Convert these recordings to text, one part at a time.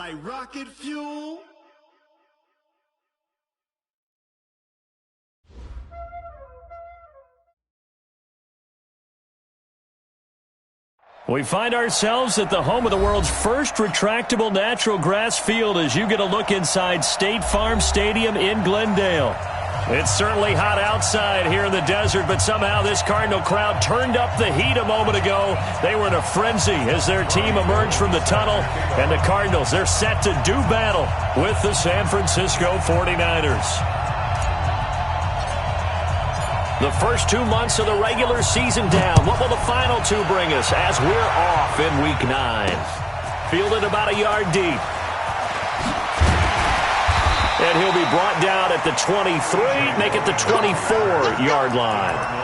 like rocket fuel. We find ourselves at the home of the world's first retractable natural grass field as you get a look inside State Farm Stadium in Glendale. It's certainly hot outside here in the desert, but somehow this Cardinal crowd turned up the heat a moment ago. They were in a frenzy as their team emerged from the tunnel, and the Cardinals, they're set to do battle with the San Francisco 49ers. The first 2 months of the regular season down. What will the final two bring us as we're off in Week 9? Fielded about a yard deep. And he'll be brought down at the 23, make it the 24-yard line.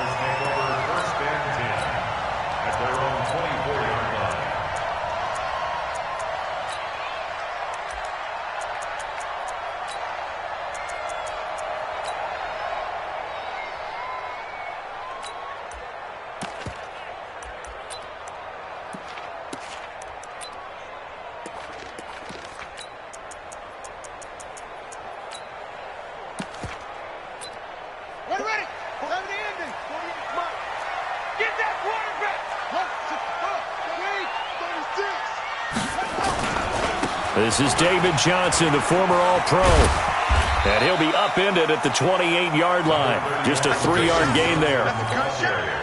This is David Johnson, the former All-Pro. And he'll be upended at the 28-yard line. Just a 3-yard gain there.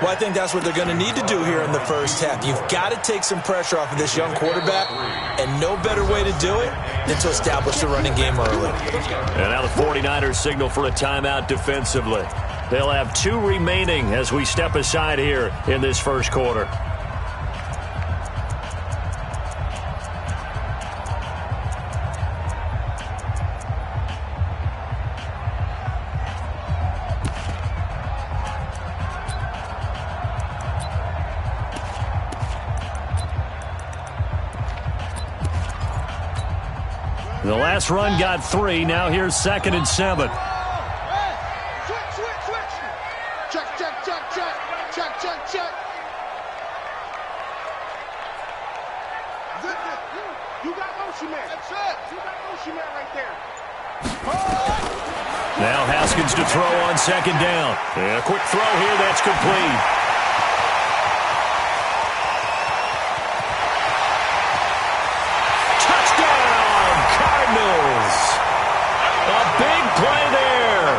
Well, I think that's what they're going to need to do here in the first half. You've got to take some pressure off of this young quarterback, and no better way to do it than to establish the running game early. And now the 49ers signal for a timeout defensively. They'll have 2 remaining as we step aside here in this first quarter. The last run got 3. Now here's 2nd and 7. Switch. Check. You got motion man. That's it. You got motion man right there. Now Haskins to throw on 2nd down. And a quick throw here. That's complete. A big play there.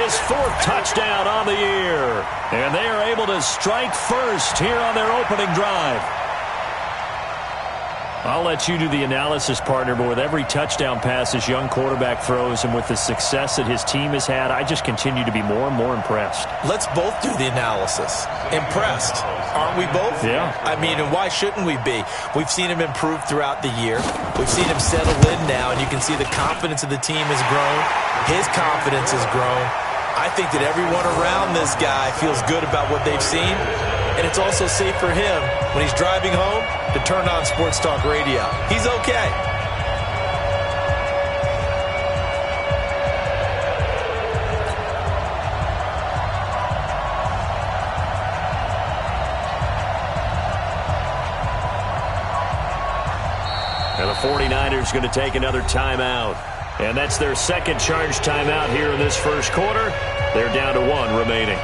His 4th touchdown on the year. And they are able to strike first here on their opening drive. I'll let you do the analysis, partner, but with every touchdown pass this young quarterback throws and with the success that his team has had, I just continue to be more and more impressed. Let's both do the analysis. Impressed. Aren't we both? Yeah. I mean, and why shouldn't we be? We've seen him improve throughout the year. We've seen him settle in now, and you can see the confidence of the team has grown. His confidence has grown. I think that everyone around this guy feels good about what they've seen, and it's also safe for him when he's driving home to turn on Sports Talk Radio. He's okay. And the 49ers going to take another timeout. And that's their 2nd charge timeout here in this first quarter. They're down to 1 remaining.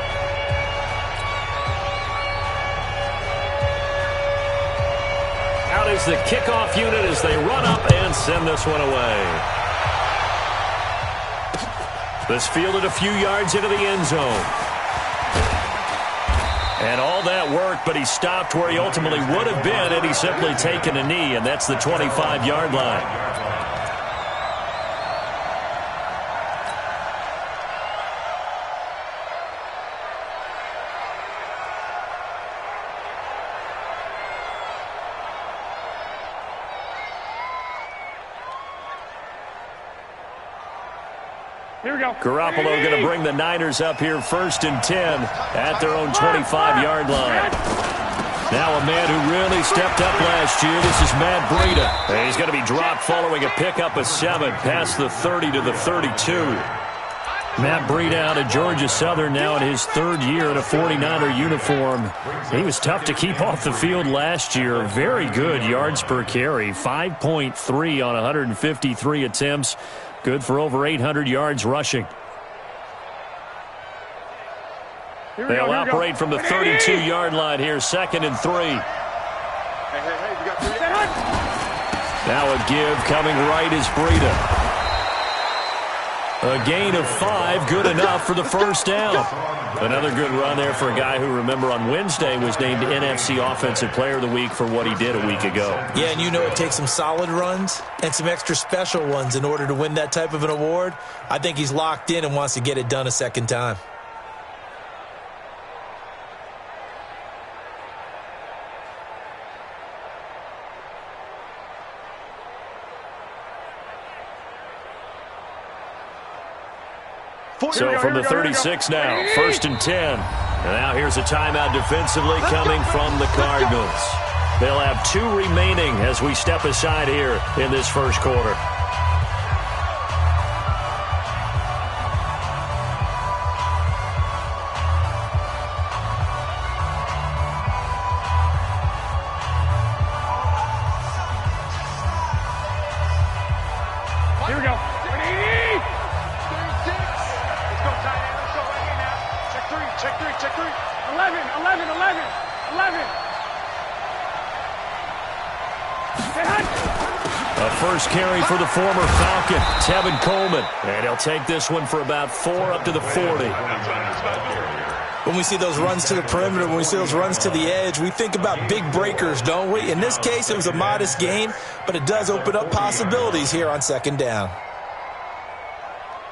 Out is the kickoff unit as they run up and send this one away. This fielded a few yards into the end zone. And all that worked, but he stopped where he ultimately would have been had he simply taken a knee, and that's the 25-yard line. Here we go. Garoppolo going to bring the Niners up here 1st and 10 at their own 25-yard line. Now a man who really stepped up last year. This is Matt Breida. And he's going to be dropped following a pickup of 7 past the 30 to the 32. Matt Breida out of Georgia Southern, now in his third year in a 49er uniform. He was tough to keep off the field last year. Very good yards per carry, 5.3 on 153 attempts. Good for over 800 yards rushing. They'll operate from the 32-yard line here, 2nd and 3. Now a give coming right is Breida. A gain of 5, good enough for the first down. Another good run there for a guy who, remember, on Wednesday was named NFC Offensive Player of the Week for what he did a week ago. Yeah, and you know it takes some solid runs and some extra special ones in order to win that type of an award. I think he's locked in and wants to get it done a second time. So from the 36 now, 1st and 10. And now here's a timeout defensively coming from the Cardinals. They'll have 2 remaining as we step aside here in this first quarter. Here we go. Check 3. 11. A first carry for the former Falcon, Tevin Coleman. And he'll take this one for about 4 up to the 40. When we see those runs to the perimeter, when we see those runs to the edge, we think about big breakers, don't we? In this case, it was a modest gain, but it does open up possibilities here on 2nd down.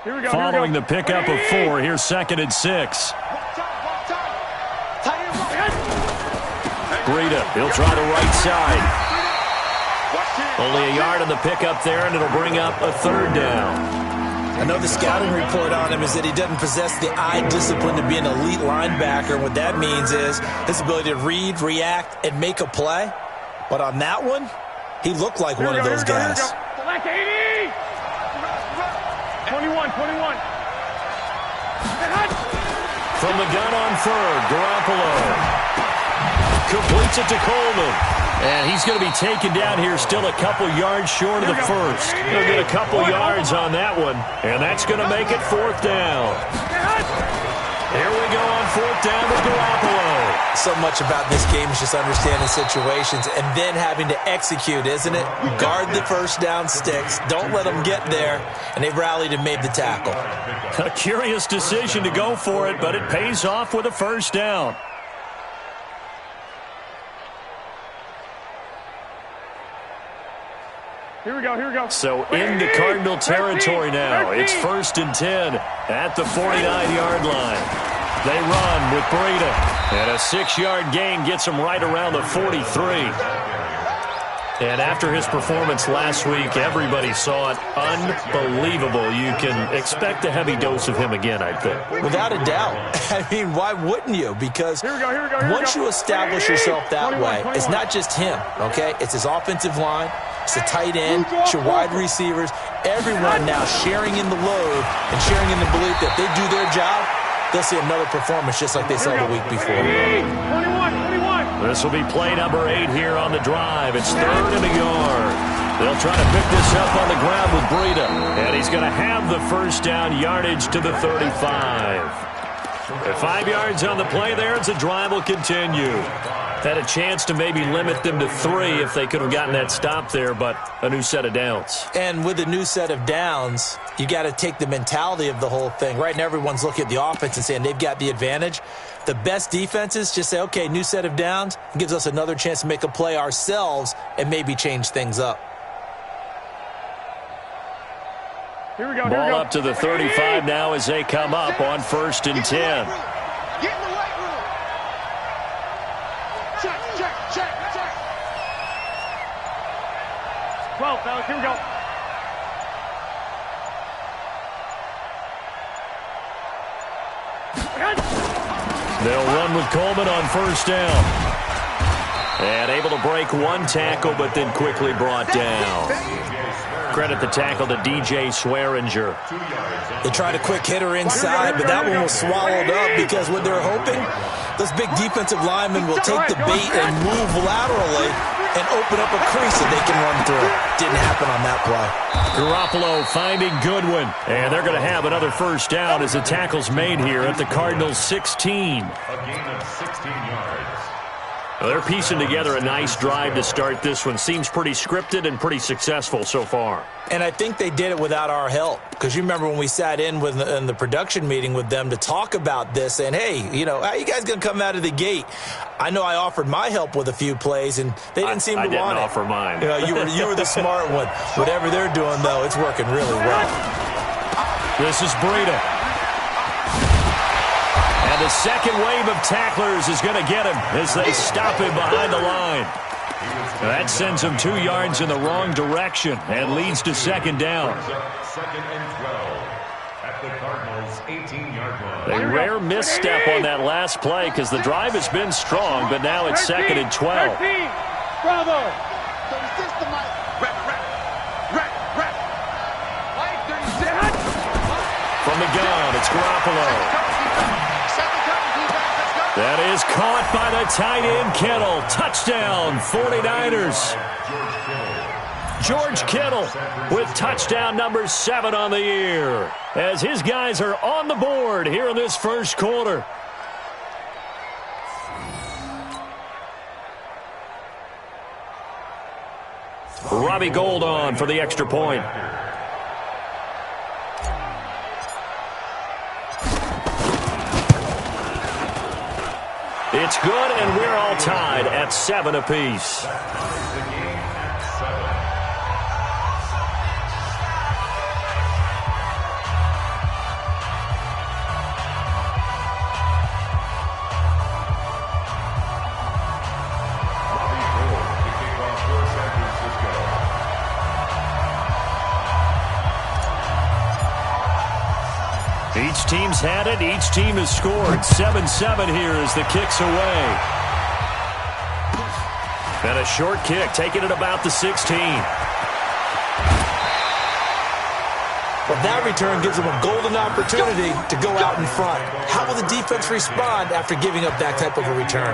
Here we go. Following the pickup of 4, here's 2nd and 6. Breida, he'll try the right side. Only a yard on the pickup there, and it'll bring up a 3rd down. I know the scouting report on him is that he doesn't possess the eye discipline to be an elite linebacker. What that means is his ability to read, react, and make a play. But on that one, he looked like one of those guys. Select 80! 21. From the gun on 3rd, Garoppolo completes it to Coleman. And he's going to be taken down here still a couple yards short of the first. He'll get a couple yards on that one, and that's going to make it 4th down. Here we go on 4th down with Garoppolo. So much about this game is just understanding situations and then having to execute, isn't it? Guard the first down sticks. Don't let them get there. And they rallied and made the tackle. A curious decision to go for it, but it pays off with a first down. Here we go. So into Cardinal territory now. It's 1st and 10 at the 49-yard line. They run with Breida. And a 6-yard gain gets him right around the 43. And after his performance last week, everybody saw it. Unbelievable. You can expect a heavy dose of him again, I think. Without a doubt. I mean, why wouldn't you? Because once you establish yourself that way, it's not just him, okay? It's his offensive line. It's the tight end. It's your wide receivers. Everyone now sharing in the load and sharing in the belief that they do their job, they'll see another performance just like they saw the week before. 21. This will be play number 8 here on the drive. It's 3rd and a yard. They'll try to pick this up on the ground with Breida. And he's going to have the first down, yardage to the 35. At 5 yards on the play there, the drive will continue. Had a chance to maybe limit them to 3 if they could have gotten that stop there, but a new set of downs. And with a new set of downs, you got to take the mentality of the whole thing. Right now, everyone's looking at the offense and saying they've got the advantage. The best defenses just say, okay, new set of downs, gives us another chance to make a play ourselves and maybe change things up. Here we go. Ball up to the 35 now as they come up on 1st and 10. Get in the weight room. Check. 12, fellas. Here we go. They'll run with Coleman on 1st down. And able to break one tackle, but then quickly brought down. credit the tackle to DJ Swearinger. They tried a quick hitter inside, but that one was swallowed up because what they're hoping, those big defensive linemen will take the bait and move laterally and open up a crease that they can run through. Didn't happen on that play. Garoppolo finding Goodwin. And they're going to have another first down as the tackle's made here at the Cardinals' 16. A gain of 16 yards. Well, they're piecing together a nice drive to start this one. Seems pretty scripted and pretty successful so far. And I think they did it without our help. Because you remember when we sat in the production meeting with them to talk about this, and hey, you know, how you guys going to come out of the gate? I know I offered my help with a few plays, and they didn't seem to want it. I didn't offer mine. You know, you were the smart one. Whatever they're doing, though, it's working really well. This is Breida. And the second wave of tacklers is going to get him as they stop him behind the line. That sends him 2 yards in the wrong direction and leads to second down. Second and 12 at the Cardinals' 18-yard line. A rare misstep on that last play because the drive has been strong, but now it's second and 12. Bravo. From the gun, it's Garoppolo. That is caught by the tight end, Kittle. Touchdown, 49ers. George Kittle with touchdown number 7 on the year as his guys are on the board here in this first quarter. Robbie Gould on for the extra point. It's good, and we're all tied at 7 apiece. Each team's had it. Each team has scored. 7-7 here as the kick's away. And a short kick, taking it about the 16. Well, that return gives them a golden opportunity to go out in front. How will the defense respond after giving up that type of a return?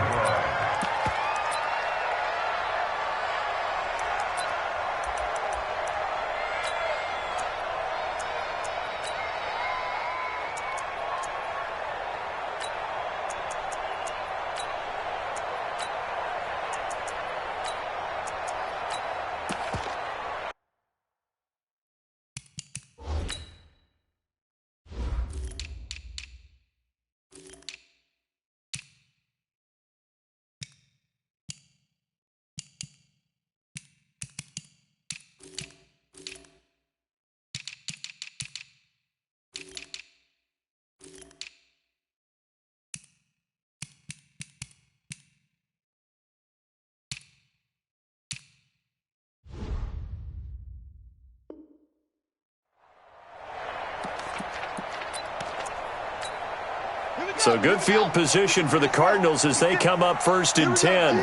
So good field position for the Cardinals as they come up first and 10. The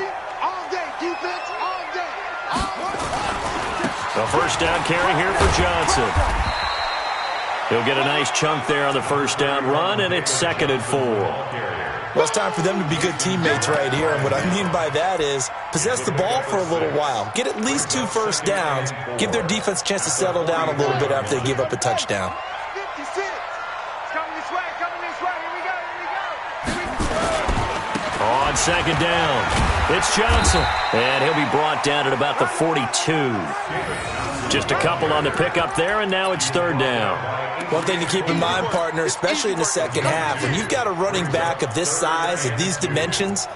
first down carry here for Johnson. He'll get a nice chunk there on the first down run, and it's second and 4. Well, it's time for them to be good teammates right here. And what I mean by that is possess the ball for a little while. Get at least 2 first downs. Give their defense a chance to settle down a little bit after they give up a touchdown. On second down, it's Johnson. And he'll be brought down at about the 42. Just a couple on the pickup there, and now it's third down. One thing to keep in mind, partner, especially in the second half, when you've got a running back of this size, of these dimensions,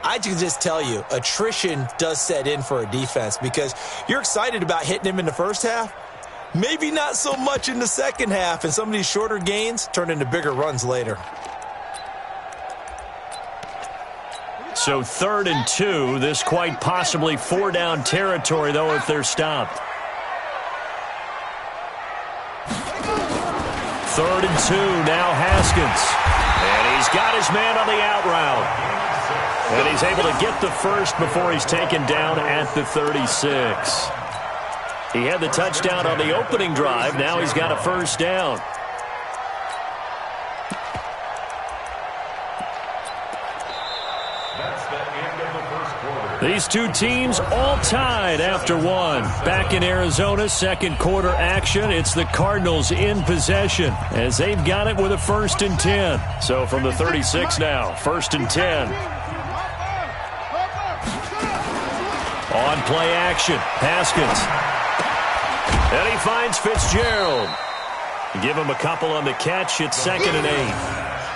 I can just tell you, attrition does set in for a defense because you're excited about hitting him in the first half. Maybe not so much in the second half, and some of these shorter gains turn into bigger runs later. So 3rd and 2, this quite possibly 4-down territory, though, if they're stopped. 3rd and 2, now Haskins. And he's got his man on the out route. And he's able to get the first before he's taken down at the 36. He had the touchdown on the opening drive. Now he's got a first down. That's the end of the first quarter. These two teams all tied after one. Back in Arizona, second quarter action. It's the Cardinals in possession as they've got it with a 1st and 10. So from the 36 now, 1st and 10. On play action, Haskins. And he finds Fitzgerald. Give him a couple on the catch. It's 2nd and 8.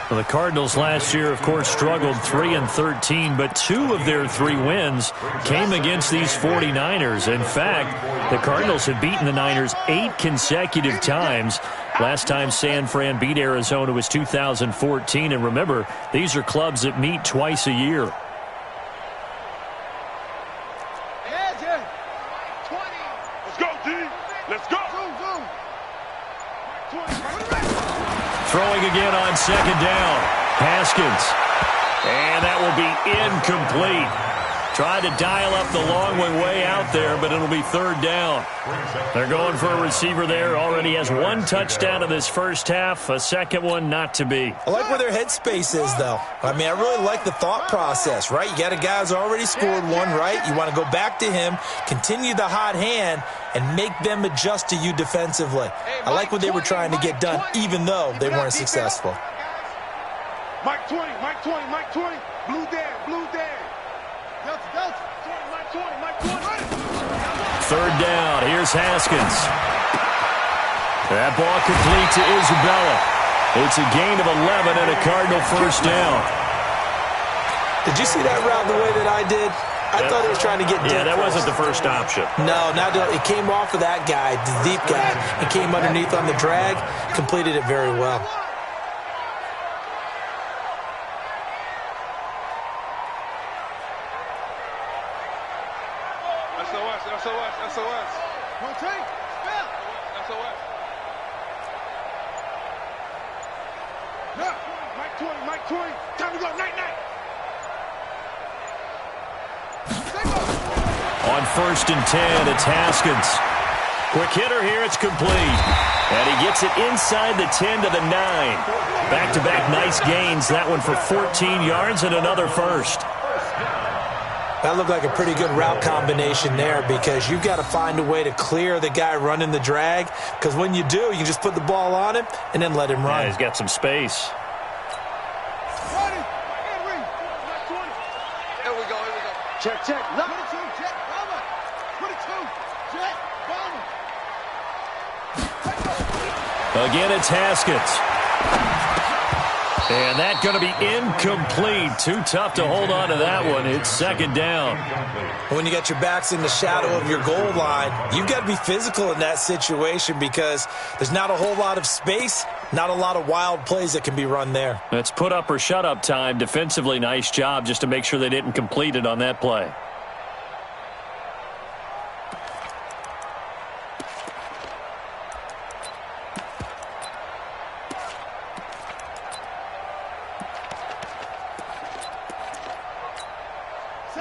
Well, the Cardinals last year, of course, struggled 3-13, but 2 of their 3 wins came against these 49ers. In fact, the Cardinals have beaten the Niners 8 consecutive times. Last time San Fran beat Arizona was 2014. And remember, these are clubs that meet twice a year. Throwing again on 2nd down. Haskins. And that will be incomplete. Tried to dial up the long way out there, but it'll be 3rd down. They're going for a receiver there. Already has 1 touchdown in this first half. A second one not to be. I like where their headspace is, though. I mean, I really like the thought process, right? You got a guy who's already scored 1, right? You want to go back to him, continue the hot hand, and make them adjust to you defensively. I like what they were trying to get done, even though they weren't successful. Mike 20, Mike 20, Mike 20. Blue Dan, Blue Dan. Delta, Delta. Mike 20, Mike 20. 3rd down. Here's Haskins. That ball complete to Isabella. It's a gain of 11 and a Cardinal first down. Did you see that route the way that I did? I thought he was trying to get deep. Yeah, that wasn't the first option. No, it came off of that guy, the deep guy, and came underneath on the drag, completed it very well. SOS, SOS, SOS. Rotate, spell. SOS. No, Mike 20, Mike 20. Time to go, night, night. On 1st and 10, it's Haskins. Quick hitter here, it's complete. And he gets it inside the 10 to the 9. Back-to-back nice gains. That one for 14 yards and another first. That looked like a pretty good route combination there because you've got to find a way to clear the guy running the drag, because when you do, you just put the ball on him and then let him run. Yeah, he's got some space. Here we go, here we go. Check, check. 22, check, Bama. 22, check, Bama. Again, it's Haskins. And that's going to be incomplete. Too tough to hold on to that one. It's 2nd down. When you got your backs in the shadow of your goal line, you've got to be physical in that situation because there's not a whole lot of space, not a lot of wild plays that can be run there. That's put up or shut up time. Defensively, nice job just to make sure they didn't complete it on that play.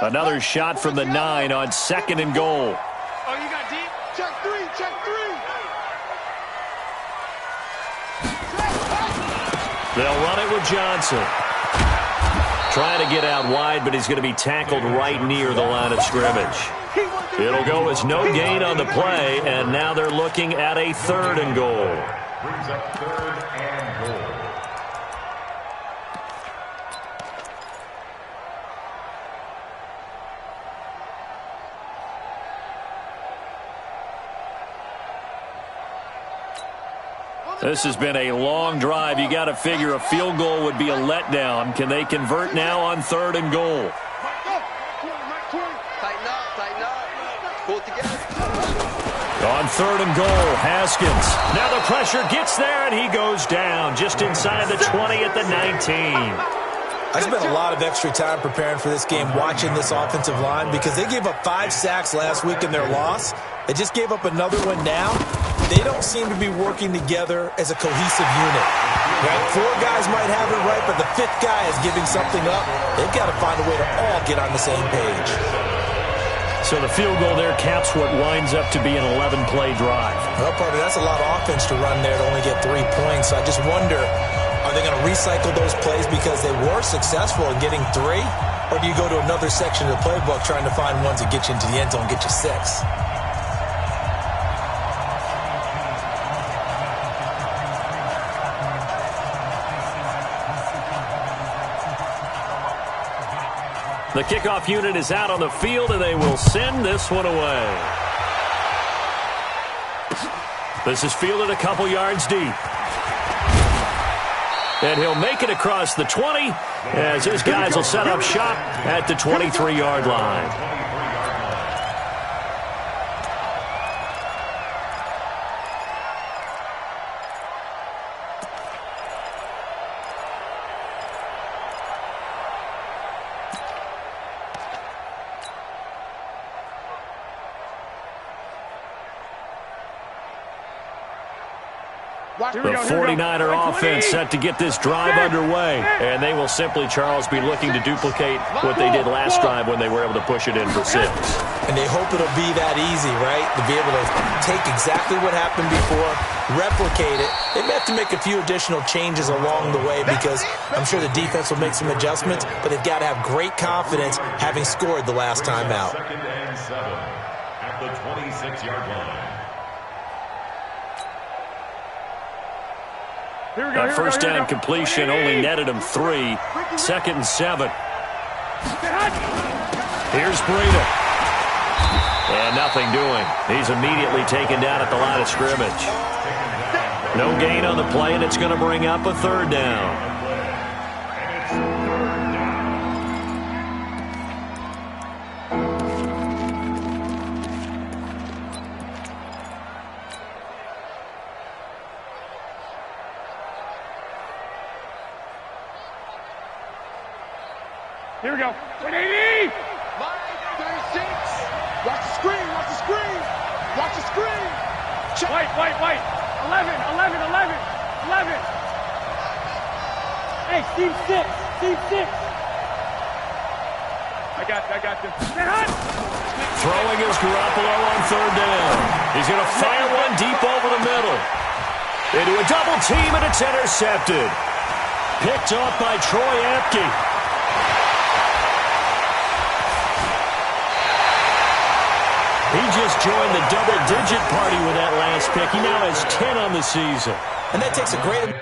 Another shot from the 9 on 2nd and goal. Oh, you got deep? Check 3, check 3. They'll run it with Johnson. Trying to get out wide, but he's going to be tackled right near the line of scrimmage. It'll go as no gain on the play, and now they're looking at a 3rd and goal. Brings up 3rd and goal. This has been a long drive. You got to figure a field goal would be a letdown. Can they convert now on 3rd and goal? Tighten up. Pull it together. On 3rd and goal, Haskins. Now the pressure gets there, and he goes down just inside the 20 at the 19. I spent a lot of extra time preparing for this game watching this offensive line because they gave up 5 sacks last week in their loss. They just gave up another one now. They don't seem to be working together as a cohesive unit. Right? 4 guys might have it right, but the 5th guy is giving something up. They've got to find a way to all get on the same page. So the field goal there caps what winds up to be an 11-play drive. Well, partner, that's a lot of offense to run there to only get 3 points. So I just wonder, are they going to recycle those plays because they were successful in getting 3? Or do you go to another section of the playbook trying to find ones that get you into the end zone and get you 6? The kickoff unit is out on the field, and they will send this one away. This is fielded a couple yards deep. And he'll make it across the 20 as his guys will set up shop at the 23-yard line. The 49er offense set to get this drive underway. And they will simply, Charles, be looking to duplicate what they did last drive when they were able to push it in for 6. And they hope it'll be that easy, right? To be able to take exactly what happened before, replicate it. They may have to make a few additional changes along the way because I'm sure the defense will make some adjustments, but they've got to have great confidence having scored the last time out. 2nd and 7 at the 26-yard line. That first down completion only netted him 3. 2nd and 7. Here's Breida. And nothing doing. He's immediately taken down at the line of scrimmage. No gain on the play, and it's going to bring up a 3rd down. Here we go. 180! 36! Watch the screen, watch the screen! Watch the screen! White. 11. Hey, team 6. I got this. Throwing is Garoppolo on 3rd down. He's going to fire one deep over the middle. Into a double team, and it's intercepted. Picked off by Troy Apke. He just joined the double-digit party with that last pick. He now has 10 on the season. And that takes a great...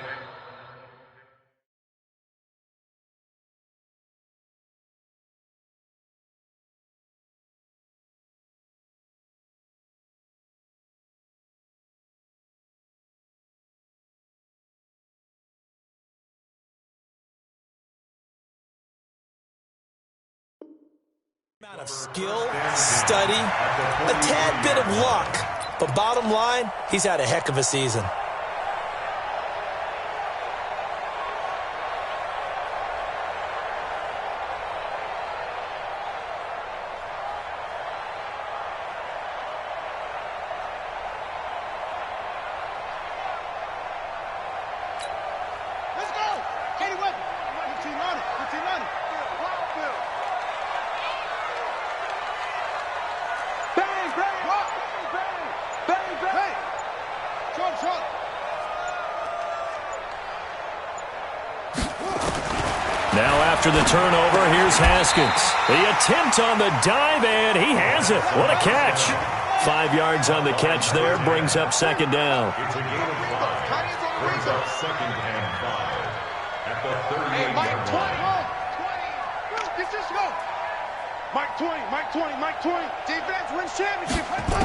amount of skill, study, a tad bit of luck. But bottom line, he's had a heck of a season. Let's go! Katie Weber. 1590. Bang! Short. Now after the turnover, here's Haskins. The attempt on the dive, and he has it. What a catch. 5 yards on the catch there, brings up 2nd down. It's a gain of 5. Brings up 2nd and 5 at the 38-yard line. 20. Get this go. Mike 20. Defense wins championship. Let's go.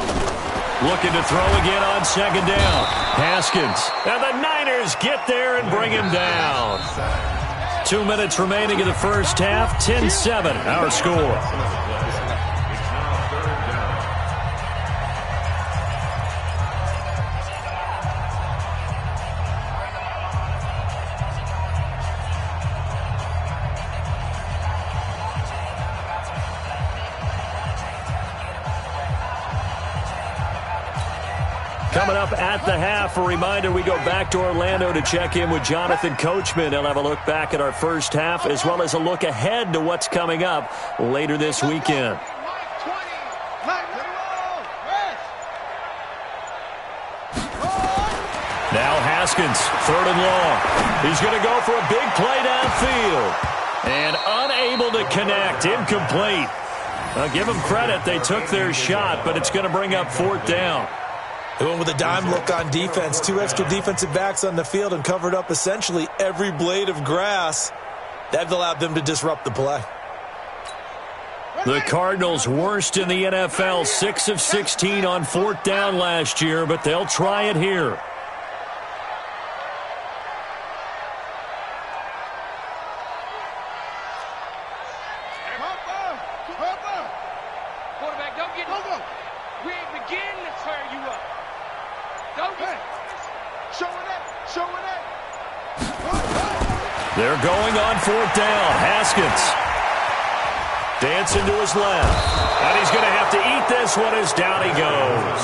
Looking to throw again on 2nd down. Haskins. And the Niners get there and bring him down. 2 minutes remaining in the first half. 10-7, our score. Coming up at the half, a reminder, we go back to Orlando to check in with Jonathan Coachman. He'll have a look back at our first half as well as a look ahead to what's coming up later this weekend. Haskins, 3rd and long. He's going to go for a big play downfield. And unable to connect, incomplete. Give them credit, they took their shot, but it's going to bring up 4th down. They went with a dime look on defense. 2 extra defensive backs on the field and covered up essentially every blade of grass. That allowed them to disrupt the play. The Cardinals worst in the NFL, 6 of 16 on 4th down last year, but they'll try it here. They're going on 4th down. Haskins dancing to his left. And he's going to have to eat this one as down he goes.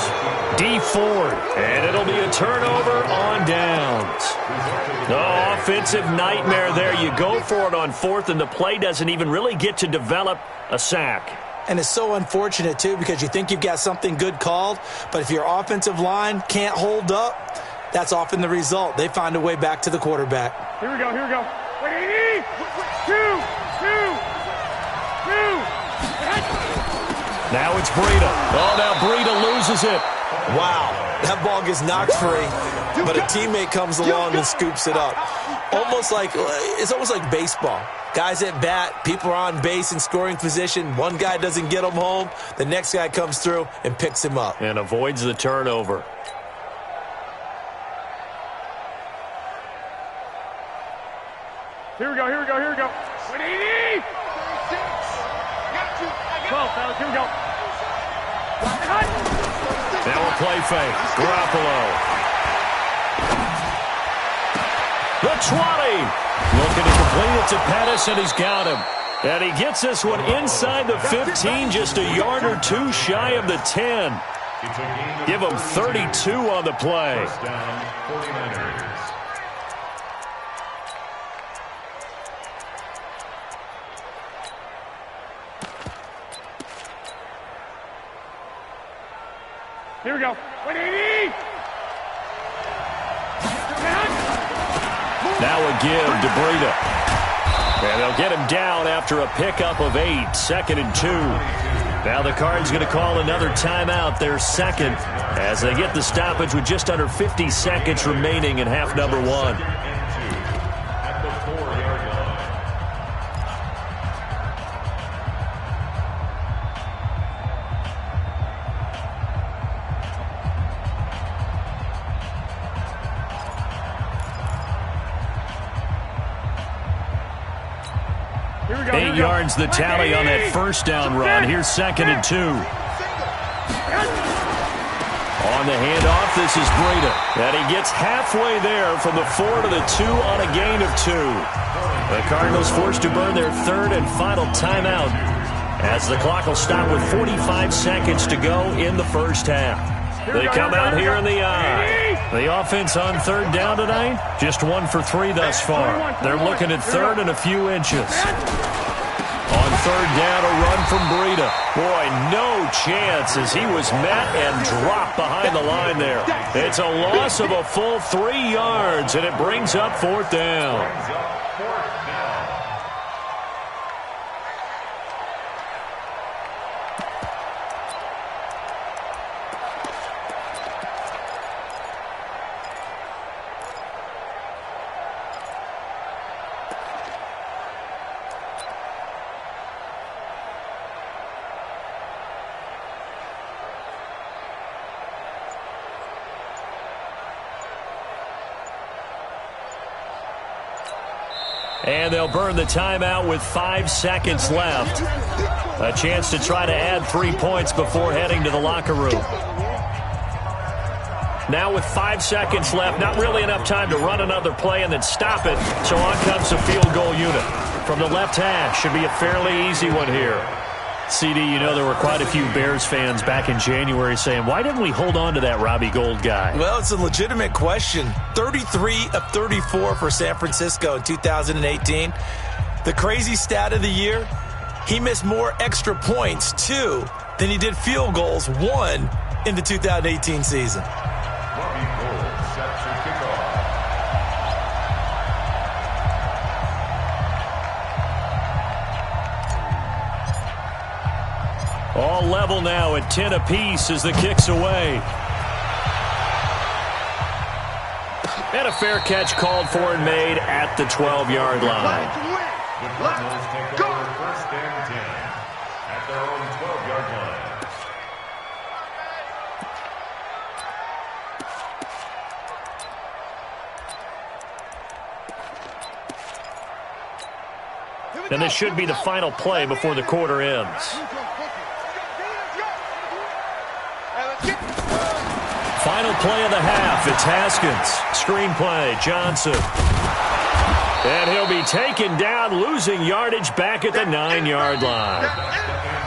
D Ford. And it'll be a turnover on downs. The offensive nightmare there. You go for it on 4th, and the play doesn't even really get to develop a sack. And it's so unfortunate, too, because you think you've got something good called, but if your offensive line can't hold up, that's often the result. They find a way back to the quarterback. Here we go, here we go. 2. Now it's Breida. Oh, now Breida loses it. Wow, that ball gets knocked free, but a teammate comes along and scoops it up. It's almost like baseball. Guys at bat, people are on base in scoring position. One guy doesn't get him home. The next guy comes through and picks him up. And avoids the turnover. Here we go, here we go, here we go. 180! 12, fellas, here we go. Now a play fake. Garoppolo. The 20. Looking to complete it to Pettis, and he's got him. And he gets this one inside the 15, just a yard or 2 shy of the 10. Give him 32 on the play. First down, 49ers. Here we go. 180! Now a give to Breida. And they'll get him down after a pickup of 8, 2nd and 2. Now the Cards going to call another timeout, their second, as they get the stoppage with just under 50 seconds remaining in half number 1. At the 4-yard line. Here we go. 8 yards the tally on that first down run. Here's 2nd and 2. On the handoff, this is Breida. And he gets halfway there from the 4 to the 2 on a gain of 2. The Cardinals forced to burn their 3rd and final timeout as the clock will stop with 45 seconds to go in the first half. They come out here in the eye. The offense on 3rd down tonight, just 1 for 3 thus far. They're looking at 3rd and a few inches. On 3rd down, a run from Breida. Boy, no chance as he was met and dropped behind the line there. It's a loss of a full 3 yards, and it brings up 4th down. And they'll burn the timeout with 5 seconds left. A chance to try to add 3 points before heading to the locker room. Now with 5 seconds left, not really enough time to run another play and then stop it. So on comes the field goal unit. From the left hash, should be a fairly easy one here. CD, you know there were quite a few Bears fans back in January saying, why didn't we hold on to that Robbie Gould guy? Well, it's a legitimate question. 33 of 34 for San Francisco in 2018. The crazy stat of the year, he missed more extra points, 2, than he did field goals, 1, in the 2018 season. Robbie Gould sets your kickoff. level now at 10 apiece as the kick's away. And a fair catch called for and made at the 12-yard line. The Cardinals take over first and 10 at their own 12-yard line. And this should be the final play before the quarter ends. Final play of the half. It's Haskins. Screenplay, Johnson. And he'll be taken down, losing yardage back at the 9-yard line.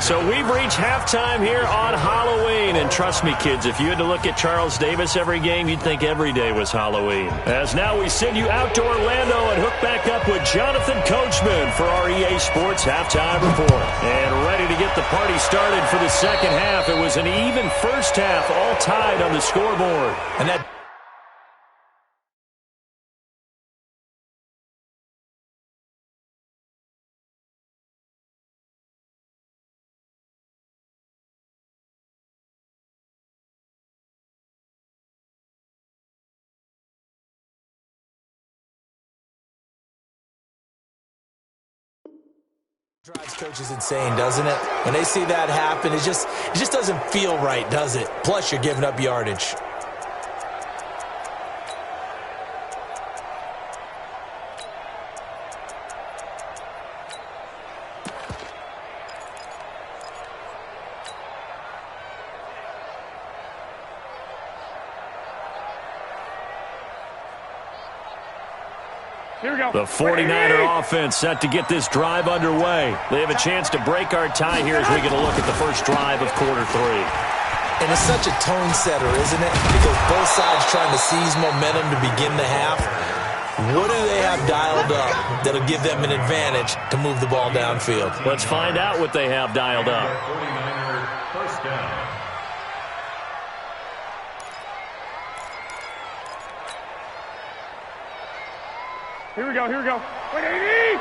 So we've reached halftime here on Halloween. And trust me, kids, if you had to look at Charles Davis every game, you'd think every day was Halloween. As now we send you out to Orlando and hook back up with Jonathan Coachman for our EA Sports Halftime Report. And ready to get the party started for the second half. It was an even first half, all tied on the scoreboard. And that drives coaches insane, doesn't it? When they see that happen, it just doesn't feel right, does it? Plus, you're giving up yardage. The 49er offense set to get this drive underway. They have a chance to break our tie here as we get a look at the first drive of quarter 3. And it's such a tone setter, isn't it? Because both sides trying to seize momentum to begin the half. What do they have dialed up that'll give them an advantage to move the ball downfield? Let's find out what they have dialed up. 49er first down. Here we go. Wait, 80!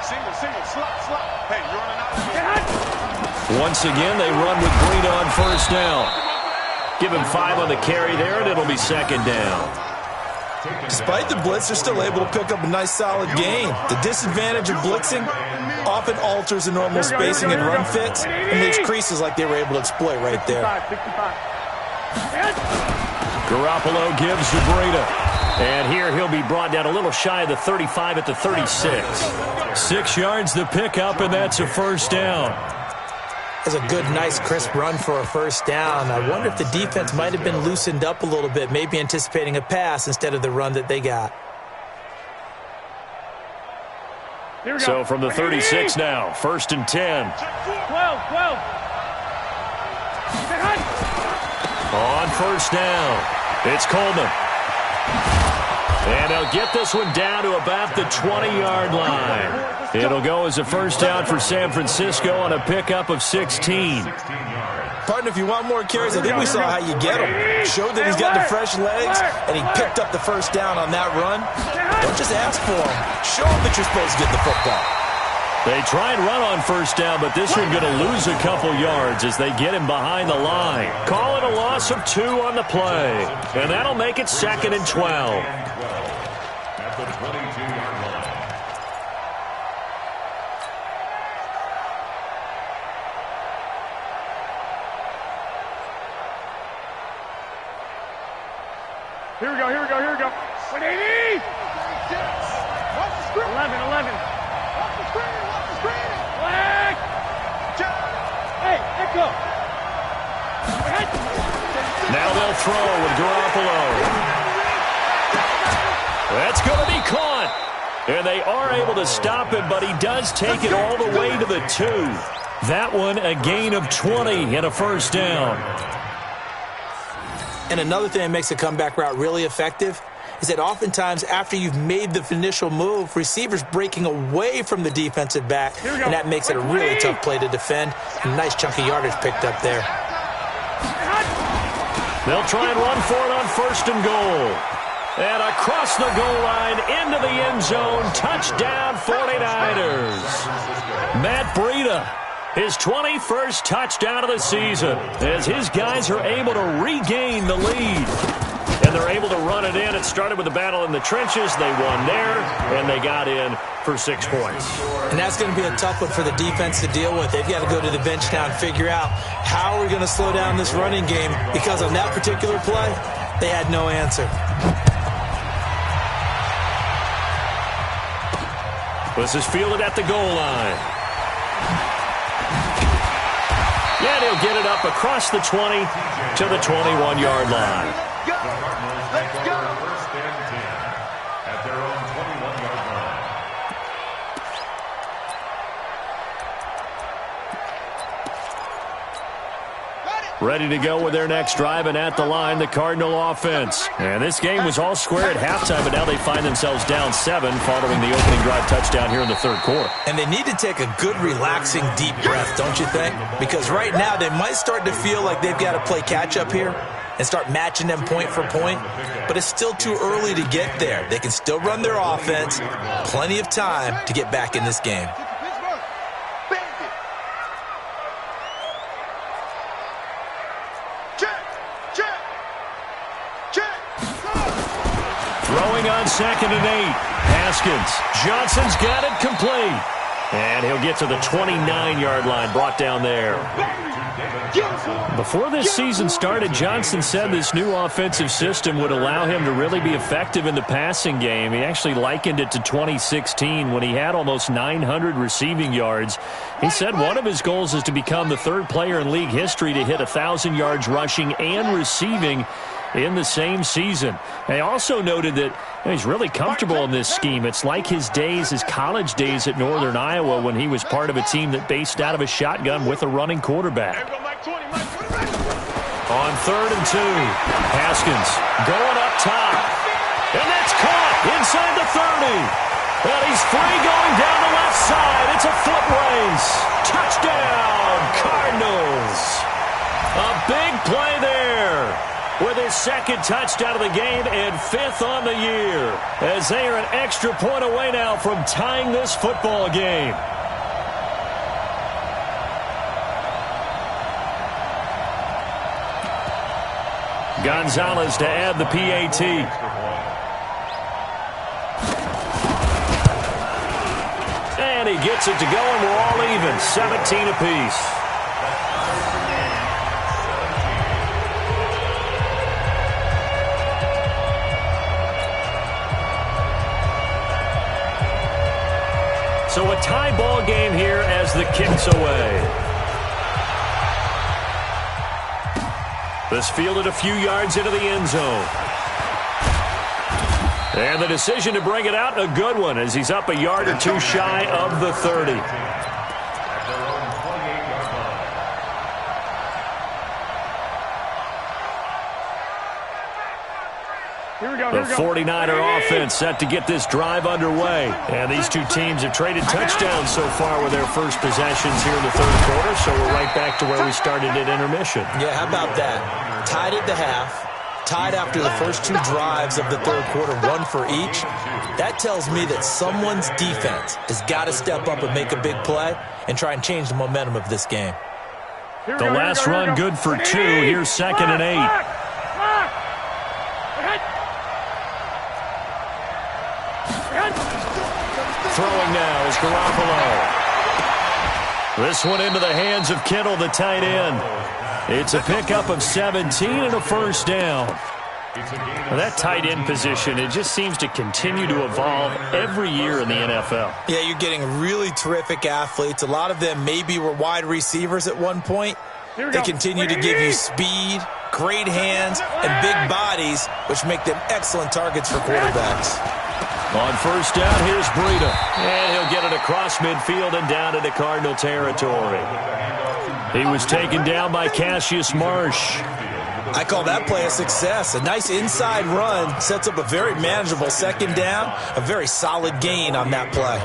Single, slot. Hey, you're running out. Once again, they run with Breida on first down. Give him 5 on the carry there, and it'll be second down. Despite the blitz, they're still able to pick up a nice, solid gain. The disadvantage of blitzing often alters the normal spacing and run fits and leaves creases like they were able to exploit right there. 65. Garoppolo gives to Breida. And here he'll be brought down a little shy of the 35 at the 36. 6 yards the pickup, and that's a first down. That's a good, nice, crisp run for a first down. I wonder if the defense might have been loosened up a little bit, maybe anticipating a pass instead of the run that they got. So from the 36 now, first and 10. 12. On first down, it's Coleman. And they'll get this one down to about the 20-yard line. It'll go as a first down for San Francisco on a pickup of 16. Partner, if you want more carries, I think we saw how you get him. Showed that he's got the fresh legs, and he picked up the first down on that run. Don't just ask for him. Show him that you're supposed to get the football. They try and run on first down, but this one going to lose a couple yards as they get him behind the line. Call it a loss of 2 on the play. And that'll make it second and 12. At the 22-yard line. Here we go. 180! Watch the screen. 11. Watch the screen. Black! Hey, echo! Now they'll throw with Garoppolo. That's going to be caught. And they are able to stop him, but he does take it all the way to the 2. That one, a gain of 20 and a first down. And another thing that makes a comeback route really effective is that oftentimes after you've made the initial move, receivers breaking away from the defensive back, and that makes it a really tough play to defend. A nice chunk of yardage picked up there. They'll try and run for it on first and goal. And across the goal line, into the end zone, touchdown 49ers. Matt Breida His 21st touchdown of the season as his guys are able to regain the lead. And they're able to run it in. It started with a battle in the trenches. They won there, and they got in for 6 points. And that's going to be a tough one for the defense to deal with. They've got to go to the bench now and figure out how are we going to slow down this running game, because on that particular play, they had no answer. This is fielded at the goal line. And he'll get it up across the 20 to the 21-yard line. Let's go. First and 10 at their own 21-yard line. Ready to go with their next drive, and at the line, the Cardinal offense. And this game was all square at halftime, but now they find themselves down 7 following the opening drive touchdown here in the third quarter. And they need to take a good, relaxing, deep breath, don't you think? Because right now they might start to feel like they've got to play catch-up here and start matching them point for point, but it's still too early to get there. They can still run their offense. Plenty of time to get back in this game. Throwing on 2nd and 8. Haskins. Johnson's got it complete. And he'll get to the 29-yard line, brought down there. Before this season started, Johnson said this new offensive system would allow him to really be effective in the passing game. He actually likened it to 2016 when he had almost 900 receiving yards. He said one of his goals is to become the 3rd player in league history to hit 1,000 yards rushing and receiving in the same season. They also noted that he's really comfortable in this scheme. It's like his college days at Northern Iowa when he was part of a team that based out of a shotgun with a running quarterback. On 3rd and 2, Haskins going up top. And that's caught inside the 30. And he's free going down the left side. It's a foot race. Touchdown, Cardinals. A big play there, with his 2nd touchdown of the game and 5th on the year, as they are an extra point away now from tying this football game. Gonzalez to add the PAT. And he gets it to go, and we're all even, 17 apiece. So a tie ball game here as the kick's away. This fielded a few yards into the end zone. And the decision to bring it out, a good one, as he's up a yard or two shy of the 30. The 49er offense set to get this drive underway. And these two teams have traded touchdowns so far with their first possessions here in the third quarter, so we're right back to where we started at intermission. Yeah, how about that? Tied at the half, tied after the first 2 drives of the third quarter, 1 for each. That tells me that someone's defense has got to step up and make a big play and try and change the momentum of this game. The last run good for 2. Here's 2nd and 8. Throwing now is Garoppolo. This one into the hands of Kittle, the tight end. It's a pickup of 17 and a first down. Now that tight end position, it just seems to continue to evolve every year in the NFL. Yeah, you're getting really terrific athletes. A lot of them maybe were wide receivers at one point. They continue to give you speed, great hands, and big bodies, which make them excellent targets for quarterbacks. On first down, here's Breida. And he'll get it across midfield and down into Cardinal territory. He was taken down by Cassius Marsh. I call that play a success. A nice inside run sets up a very manageable 2nd down. A very solid gain on that play.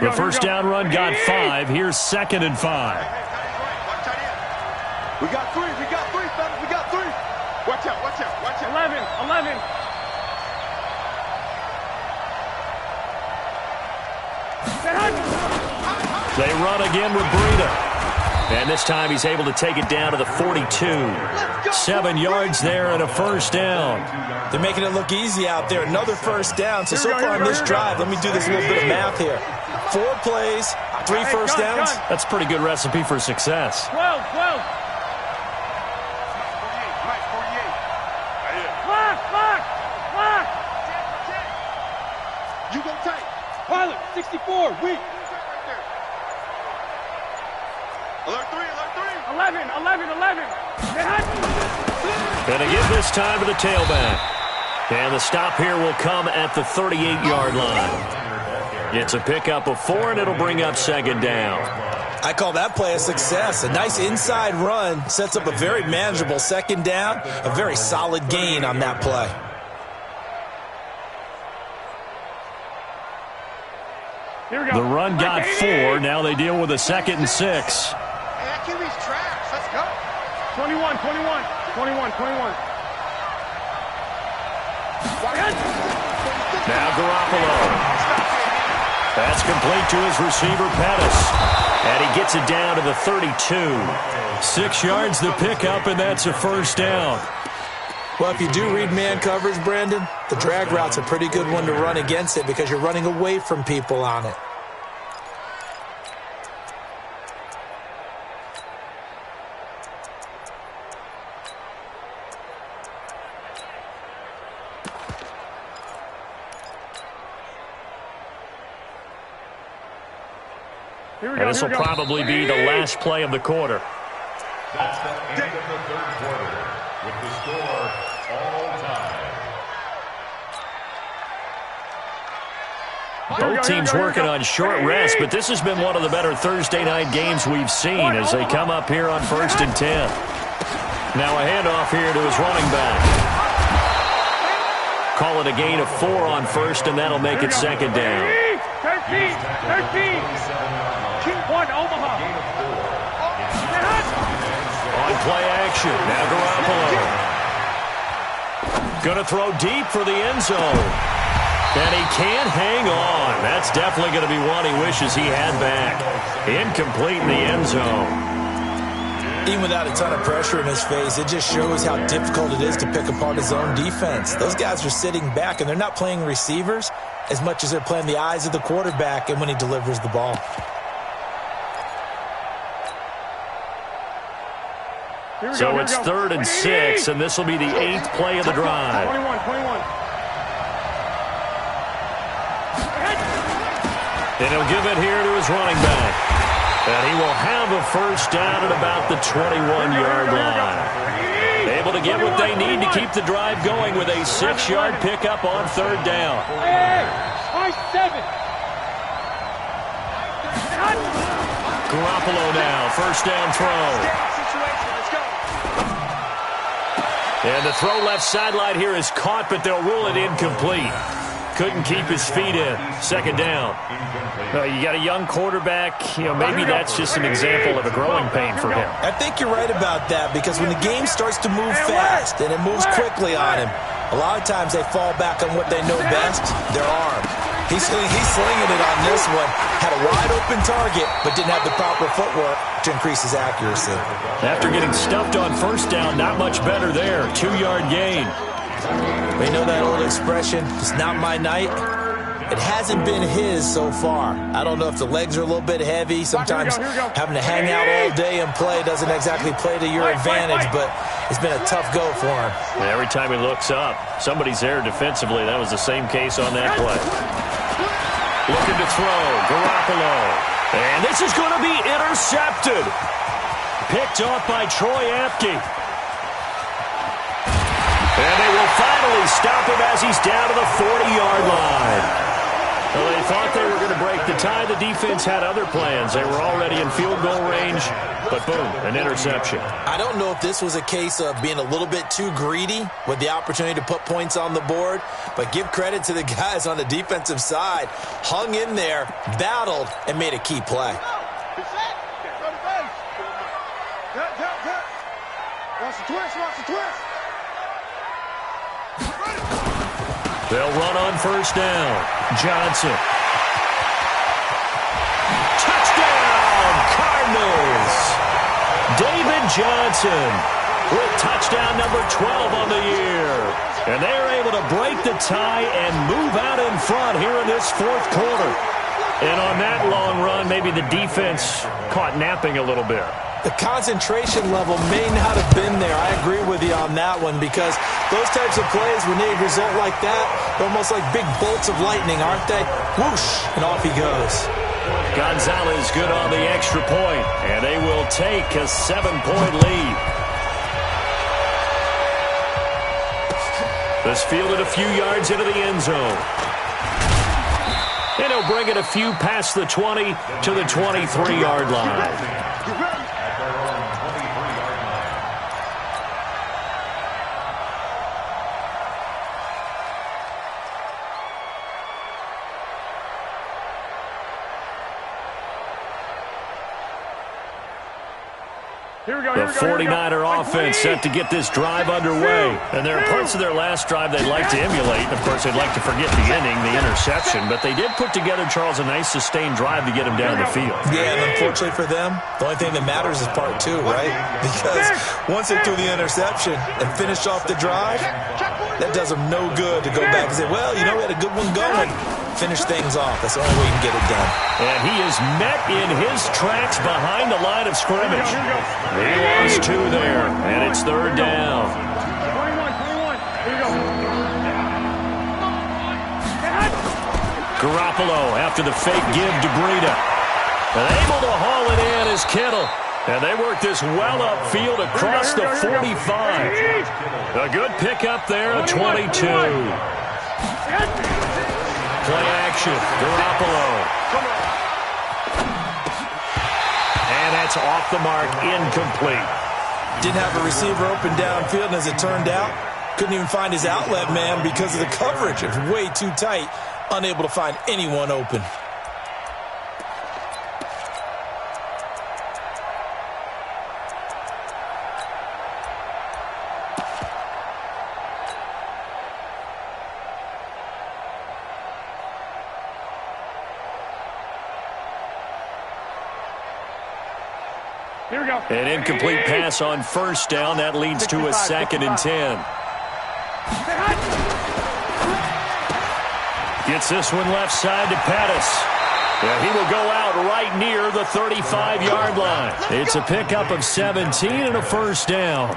The first down run got 5. Here's 2nd and 5. We got 3. We got 3, fellas. We got 3. Watch out. Watch out. Watch out. 11. They run again with Breida. And this time he's able to take it down to the 42. 7 yards there and a first down. They're making it look easy out there. Another first down. So far on this drive, let me do this little bit of math here. 4 plays, 3 first downs. That's a pretty good recipe for success. 12. Lock. You go tight. Pilot, 64, weak. Alert 3. 11. Gonna give this time to the tailback. And the stop here will come at the 38-yard line. It's a pickup of 4, and it'll bring up second down. I call that play a success. A nice inside run sets up a very manageable second down. A very solid gain on that play. The run got 4. Now they deal with a 2nd and 6. QB's trash. Let's go. 21. Now Garoppolo. That's complete to his receiver, Pettis. And he gets it down to the 32. 6 yards the pickup, and that's a first down. Well, if you do read man coverage, Brandon, the drag route's a pretty good one to run against it because you're running away from people on it. And this will probably be the last play of the quarter. That's the end of the third quarter with the score all time. Both teams working on short rest, but this has been one of the better Thursday night games we've seen as they come up here on 1st and 10. Now a handoff here to his running back. Call it a gain of 4 on first, and that'll make it second down. 13. Keep 1, Omaha. On play action, now Garoppolo. Gonna throw deep for the end zone. And he can't hang on. That's definitely going to be one he wishes he had back. Incomplete in the end zone. Even without a ton of pressure in his face, it just shows how difficult it is to pick apart his own defense. Those guys are sitting back, and they're not playing receivers as much as they're playing the eyes of the quarterback and when he delivers the ball. So it's 3rd and 6, and this will be the 8th play of the drive. 21. And he'll give it here to his running back. And he will have a first down at about the 21-yard line. Able to get what they need to keep the drive going with a 6-yard pickup on 3rd down. Garoppolo now, first down throw. And the throw left sideline here is caught, but they'll rule it incomplete. Couldn't keep his feet in. Second down. You got a young quarterback. Maybe that's just an example of a growing pain for him. I think you're right about that because when the game starts to move fast and it moves quickly on him, a lot of times they fall back on what they know best, their arm. He's slinging it on this one. Had a wide-open target, but didn't have the proper footwork to increase his accuracy. After getting stuffed on first down, not much better there. 2-yard gain. They know that old expression, it's not my night. It hasn't been his so far. I don't know if the legs are a little bit heavy. Sometimes having to hang out all day and play doesn't exactly play to your advantage, but it's been a tough go for him. And every time he looks up, somebody's there defensively. That was the same case on that play. Looking to throw, Garoppolo. And this is going to be intercepted. Picked off by Troy Apke. And they will finally stop him as he's down to the 40-yard line. Well, they thought they were going to break the tie. The defense had other plans. They were already in field goal range, but boom, an interception. I don't know if this was a case of being a little bit too greedy with the opportunity to put points on the board, but give credit to the guys on the defensive side. Hung in there, battled, and made a key play. Watch the twist. They'll run on first down. Johnson. Touchdown! Johnson with touchdown number 12 on the year. And they're able to break the tie and move out in front here in this fourth quarter. And on that long run, maybe the defense caught napping a little bit. The concentration level may not have been there. I agree with you on that one because those types of plays, when they result like that, they're almost like big bolts of lightning, aren't they? Whoosh, and off he goes. Gonzalez good on the extra point, and they will take a 7-point lead. This fielded a few yards into the end zone. And he'll bring it a few past the 20 to the 23-yard line. The 49er offense set to get this drive underway. And there are parts of their last drive they'd like to emulate. Of course, they'd like to forget the ending, the interception. But they did put together, Charles, a nice sustained drive to get him down the field. Yeah, and unfortunately for them, the only thing that matters is part two, right? Because once they threw the interception and finished off the drive, that does them no good to go back and say, well, you know, we had a good one going. Finish things off. That's the only way you can get it done. And he is met in his tracks behind the line of scrimmage. He lost two there, and it's third down. 21. Here you go. Garoppolo after the fake give to Breida. And able to haul it in is Kittle. And they work this well upfield across the 45. A good pickup there at 22. Play action, Garoppolo. And that's off the mark, incomplete. Didn't have a receiver open downfield, and as it turned out, couldn't even find his outlet man because of the coverage. It was way too tight, unable to find anyone open. An incomplete pass on first down. That leads to a 2nd and 10. Gets this one left side to Pettis. Yeah, he will go out right near the 35-yard line. It's a pickup of 17 and a first down.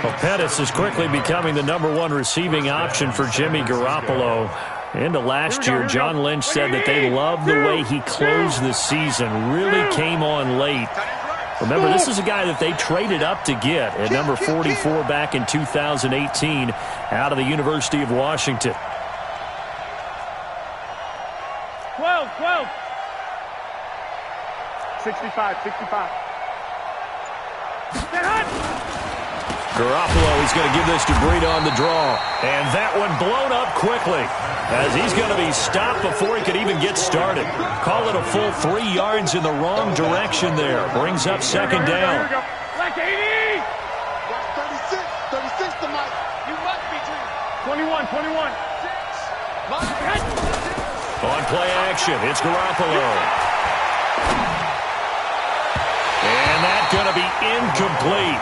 Well, Pettis is quickly becoming the #1 receiving option for Jimmy Garoppolo. Into last year, John Lynch said that they loved the way he closed the season. Really came on late. Remember, this is a guy that they traded up to get at number 44 back in 2018 out of the University of Washington. 12. 65. Garoppolo, he's going to give this to Breida on the draw. And that one blown up quickly as he's going to be stopped before he could even get started. Call it a full 3 yards in the wrong direction there. Brings up second down. Black 80! 36 to Mike. You must be 21. 6. On play action, it's Garoppolo. And that's going to be incomplete.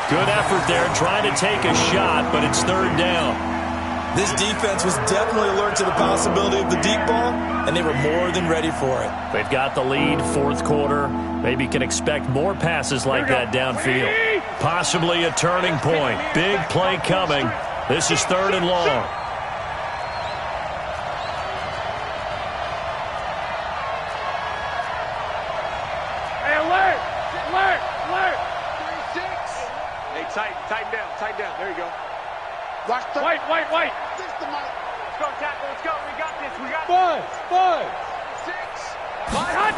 Good effort there, trying to take a shot, but it's third down. This defense was definitely alert to the possibility of the deep ball, and they were more than ready for it. They've got the lead, fourth quarter. Maybe can expect more passes like that downfield. Possibly a turning point. Big play coming. This is third and long. Hey, alert! Hey, tighten down. There you go. Watch the white. Let's go, tackle. Let's go. We got this. 5. 6. 5.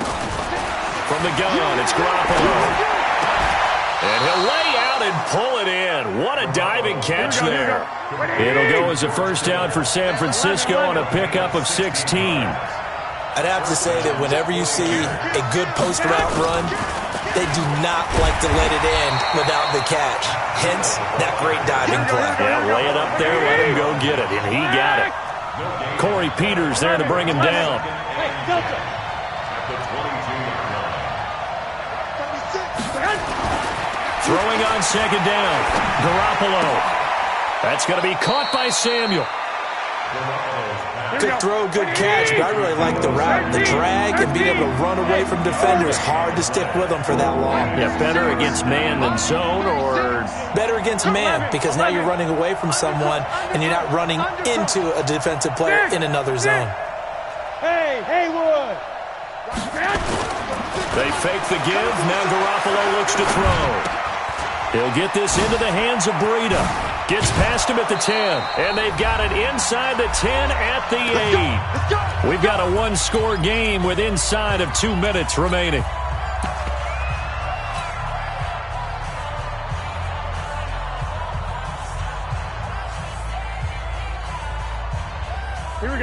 From the gun, it's Garoppolo. And he'll lay out and pull it in. What a diving catch there. It'll go as a first down for San Francisco on a pickup of 16. I'd have to say that whenever you see a good post route run, they do not like to let it end without the catch. Hence, that great diving play. Yeah, lay it up there, let him go get it, and he got it. Corey Peters there to bring him down. Hey, Delta. Throwing on second down. Garoppolo. That's going to be caught by Samuel. Good throw, good catch, but I really like the route. The drag and being able to run away from defenders, hard to stick with them for that long. Yeah, better against man than zone, or? Better against man, because now you're running away from someone and you're not running into a defensive player in another zone. Hey, Haywood! They fake the give. Now Garoppolo looks to throw. He'll get this into the hands of Breida. Gets past him at the 10. And they've got it inside the 10 at the 8. We've got a one-score game with inside of 2 minutes remaining.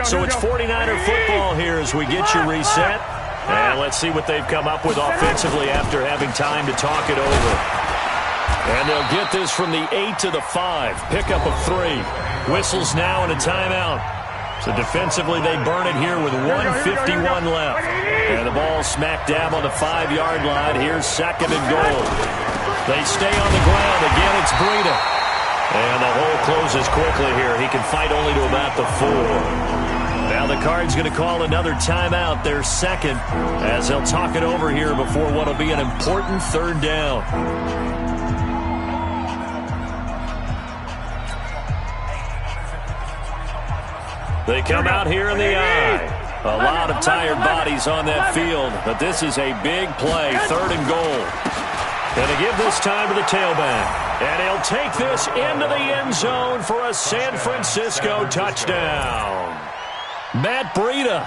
So it's 49er football here as we get you reset. And let's see what they've come up with offensively after having time to talk it over. And they'll get this from the 8 to the 5. Pickup of 3. Whistles now and a timeout. So defensively they burn it here with 1:51 left. And the ball smack dab on the 5-yard line. Here's second and goal. They stay on the ground. Again, it's Breida. And the hole closes quickly here. He can fight only to about the 4. Now the Cards going to call another timeout, their second, as they'll talk it over here before what will be an important third down. They come out here in the eye. A lot of tired bodies on that field, but this is a big play, third and goal. Going to give this time to the tailback. And he'll take this into the end zone for a San Francisco touchdown. Matt Breida,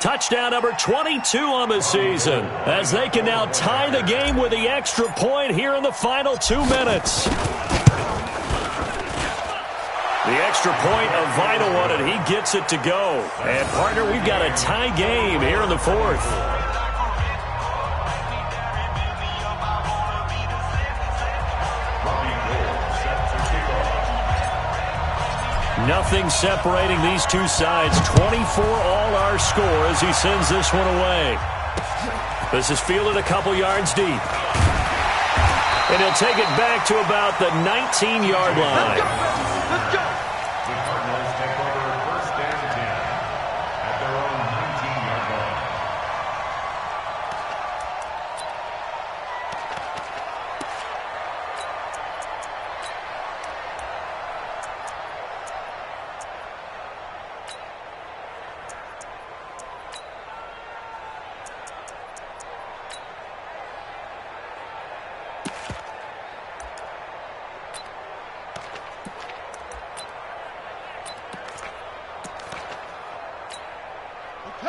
touchdown number 22 on the season, as they can now tie the game with the extra point here in the final 2 minutes. The extra point, a vital one, and he gets it to go. And, partner, we've got a tie game here in the fourth. Nothing separating these two sides. 24 all our score as he sends this one away. This is fielded a couple yards deep. And he'll take it back to about the 19-yard line. Let's go. The Cardinals take over first and 10 at their own 19-yard line.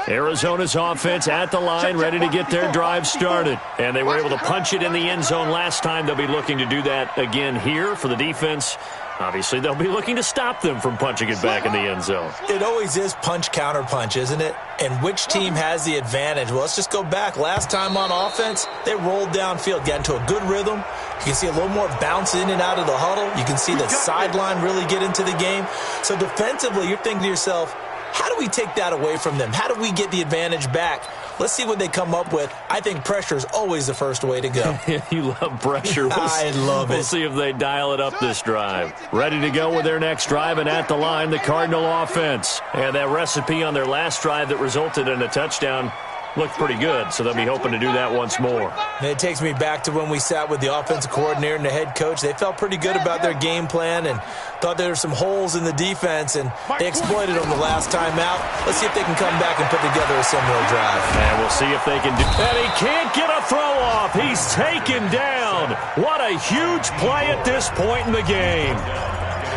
Arizona's offense at the line, ready to get their drive started. And they were able to punch it in the end zone last time. They'll be looking to do that again here for the defense. Obviously, they'll be looking to stop them from punching it back in the end zone. It always is punch, counter punch, isn't it? And which team has the advantage? Well, let's just go back. Last time on offense, they rolled downfield, got into a good rhythm. You can see a little more bounce in and out of the huddle. You can see the sideline really get into the game. So defensively, you're thinking to yourself, how do we take that away from them? How do we get the advantage back? Let's see what they come up with. I think pressure is always the first way to go. You love pressure. I love it. We'll see if they dial it up this drive. Ready to go with their next drive, and at the line, the Cardinal offense. And that recipe on their last drive that resulted in a touchdown looked pretty good, so they'll be hoping to do that once more. And it takes me back to when we sat with the offensive coordinator and the head coach. They felt pretty good about their game plan and thought there were some holes in the defense, and they exploited them the last time out. Let's see if they can come back and put together a similar drive. And we'll see if they can do. And he can't get a throw off. He's taken down. What a huge play at this point in the game.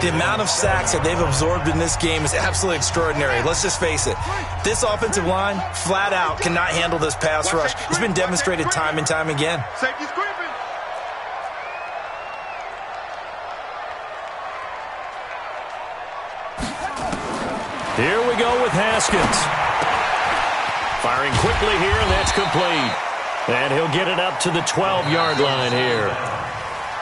The amount of sacks that they've absorbed in this game is absolutely extraordinary. Let's just face it. This offensive line, flat out, cannot handle this pass rush. It's been demonstrated time and time again. Safety's creeping. Here we go with Haskins. Firing quickly here, and that's complete. And he'll get it up to the 12-yard line here.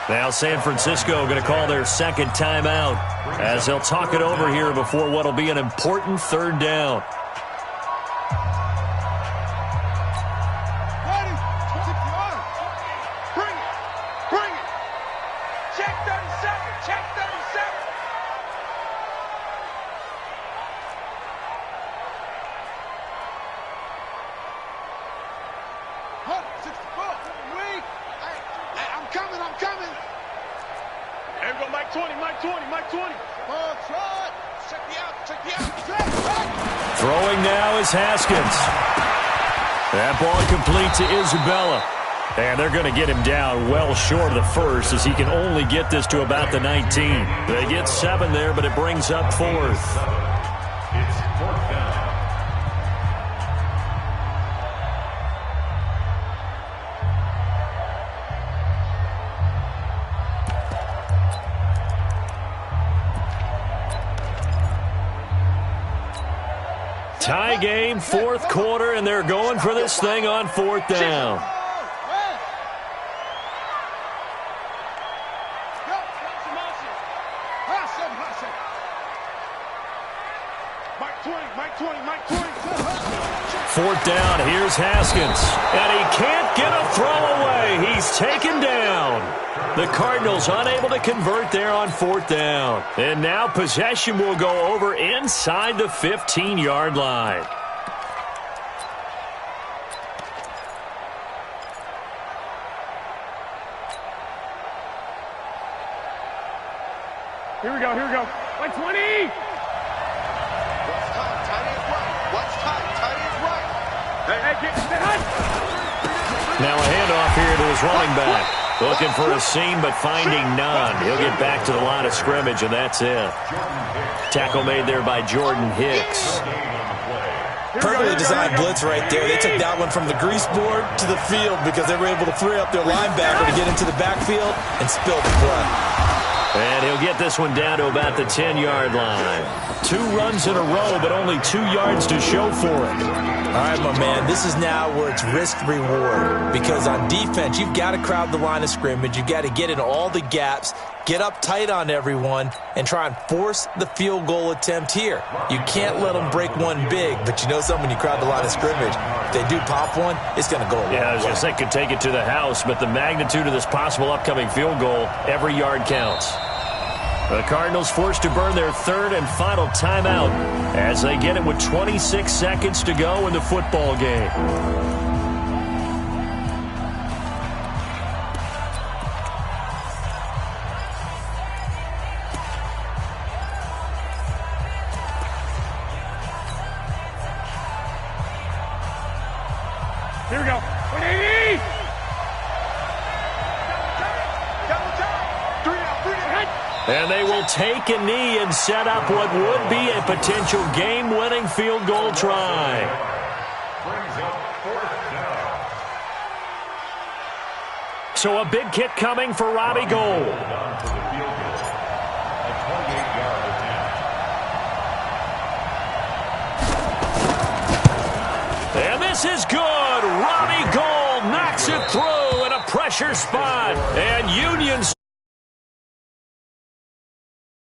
Now San Francisco going to call their second timeout as they'll talk it over here before what will be an important third down. Ready? 6 yards. Bring it. Bring it. Mike 20, Mike 20. Check me out, check me out. Throwing now is Haskins. That ball complete to Isabella. And they're going to get him down well short of the first as he can only get this to about the 19. They get 7 there, but it brings up 4th. It's 4th down. Tie game, 4th quarter, and they're going for this thing on 4th down. Mike 20, Mike 20. 4th down, here's Haskins. And he can't get a throw away. He's taken down. The Cardinals unable to convert there on 4th down. And now possession will go over inside the 15-yard line. Here we go, here we go. Mike 20. Now a handoff here to his running back. Looking for a seam, but finding none. He'll get back to the line of scrimmage, and that's it. Tackle made there by Jordan Hicks. Perfectly designed blitz right there. They took that one from the grease board to the field because they were able to free up their linebacker to get into the backfield and spill the blood. And he'll get this one down to about the 10-yard line. 2 runs in a row, but only 2 yards to show for it. All right, my man, this is now where it's risk-reward. Because on defense, you've got to crowd the line of scrimmage. You've got to get in all the gaps, get up tight on everyone, and try and force the field goal attempt here. You can't let them break one big, but you know something, when you crowd the line of scrimmage, if they do pop one, it's going to go a long way. Yeah, I was going to say could take it to the house, but the magnitude of this possible upcoming field goal, every yard counts. The Cardinals forced to burn their 3rd and final timeout as they get it with 26 seconds to go in the football game. Here we go. 180. And they will take a knee and set up what would be a potential game-winning field goal try. Brings up 4th down. So a big kick coming for Robbie Gould. Down for the field goal. A 28-yard attempt. And this is good. Robbie Gould knocks it through in a pressure spot. And Union's